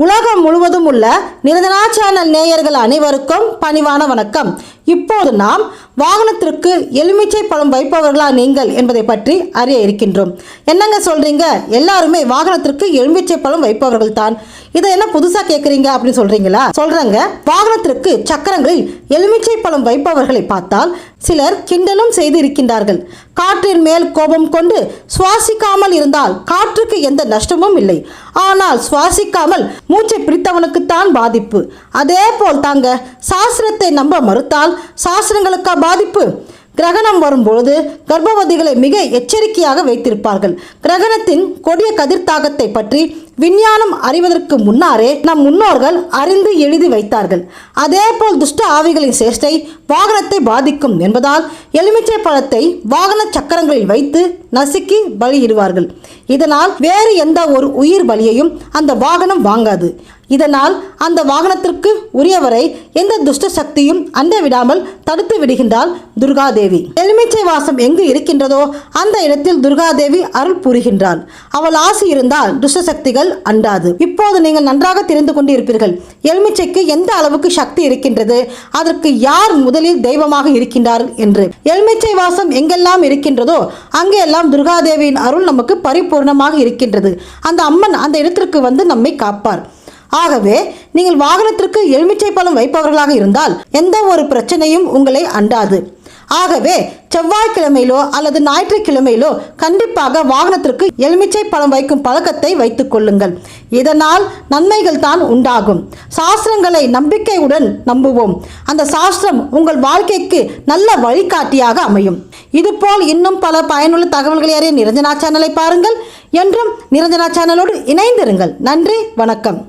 உலகம் முழுவதும் உள்ள நிரஞ்சனா சேனல் நேயர்கள் அனைவருக்கும் பணிவான வணக்கம். இப்போது நாம் வாகனத்திற்கு எலுமிச்சை பழம் வைப்பவர்களா நீங்கள் என்பதை பற்றி அறிய இருக்கின்றோம். என்னங்க சொல்றீங்க, எல்லாருமே வாகனத்திற்கு எலுமிச்சை பழம் வைப்பவர்கள் தான், இதை என்ன புதுசா கேட்குறீங்க அப்படின்னு சொல்றீங்களா? சொல்றேங்க. வாகனத்திற்கு சக்கரங்களில் எலுமிச்சை பழம் வைப்பவர்களை பார்த்தால் சிலர் கிண்டலும் செய்து இருக்கின்றார்கள். காற்றின் மேல் கோபம் கொண்டு சுவாசிக்காமல் இருந்தால் காற்றுக்கு எந்த நஷ்டமும் இல்லை, ஆனால் சுவாசிக்காமல் மூச்சை பிடித்தவனுக்குத்தான் பாதிப்பு. அதே போல் தாங்க, சாஸ்திரத்தை நம்ப மறுத்தால் சாஸ்திரங்களுக்கா பாதிப்பு? கிரகணம் வரும்பொழுது கர்ப்பவதிகளை மிக எச்சரிக்கையாக வைத்திருப்பார்கள். கிரகணத்தின் கொடிய கதிர்த்தாகத்தை பற்றி விஞ்ஞானம் அறிவதற்கு முன்னாரே நம் முன்னோர்கள் அறிந்து எழுதி வைத்தார்கள். அதே போல் துஷ்ட ஆவிகளின் சேஷ்டை வாகனத்தை பாதிக்கும் என்பதால் எலுமிச்சை பழத்தை வாகன சக்கரங்களில் வைத்து நசுக்கி பலியிடுவார்கள். இதனால் வேறு எந்த ஒரு உயிர் பலியையும் அந்த வாகனம் வாங்காது. இதனால் அந்த வாகனத்திற்கு உரியவரை எந்த துஷ்ட சக்தியும் அண்ட விடாமல் தடுத்து விடுகின்றாள் துர்காதேவி. எலுமிச்சை வாசம் எங்கு இருக்கின்றதோ அந்த இடத்தில் துர்காதேவி அருள் புரிகின்றாள். அவள் ஆசி இருந்தால் துஷ்ட சக்திகள் அண்டாது. இப்போது நீங்கள் நன்றாக தெரிந்து கொண்டு இருப்பீர்கள், எலுமிச்சைக்கு எந்த அளவுக்கு சக்தி இருக்கின்றது, அதற்கு யார் முதலில் தெய்வமாக இருக்கின்றார் என்று. எலுமிச்சை வாசம் எங்கெல்லாம் இருக்கின்றதோ அங்கெல்லாம் துர்காதேவியின் அருள் நமக்கு பரிபூர்ணமாக இருக்கின்றது. அந்த அம்மன் அந்த இடத்திற்கு வந்து நம்மை காப்பார். ஆகவே நீங்கள் வாகனத்திற்கு எலுமிச்சை பழம் வைப்பவர்களாக இருந்தால் எந்த ஒரு பிரச்சனையும் உங்களை அண்டாது. ஆகவே செவ்வாய்க்கிழமையிலோ அல்லது ஞாயிற்றுக்கிழமையிலோ கண்டிப்பாக வாகனத்திற்கு எலுமிச்சை பழம் வைக்கும் பழக்கத்தை வைத்துக் கொள்ளுங்கள். இதனால் நன்மைகள் தான் உண்டாகும். சாஸ்திரங்களை நம்பிக்கையுடன் நம்புவோம். அந்த சாஸ்திரம் உங்கள் வாழ்க்கைக்கு நல்ல வழிகாட்டியாக அமையும். இதுபோல் இன்னும் பல பயனுள்ள தகவல்களை அறிய நிரஞ்சனா சேனலை பாருங்கள். என்றும் நிரஞ்சனா சேனலோடு இணைந்திருங்கள். நன்றி, வணக்கம்.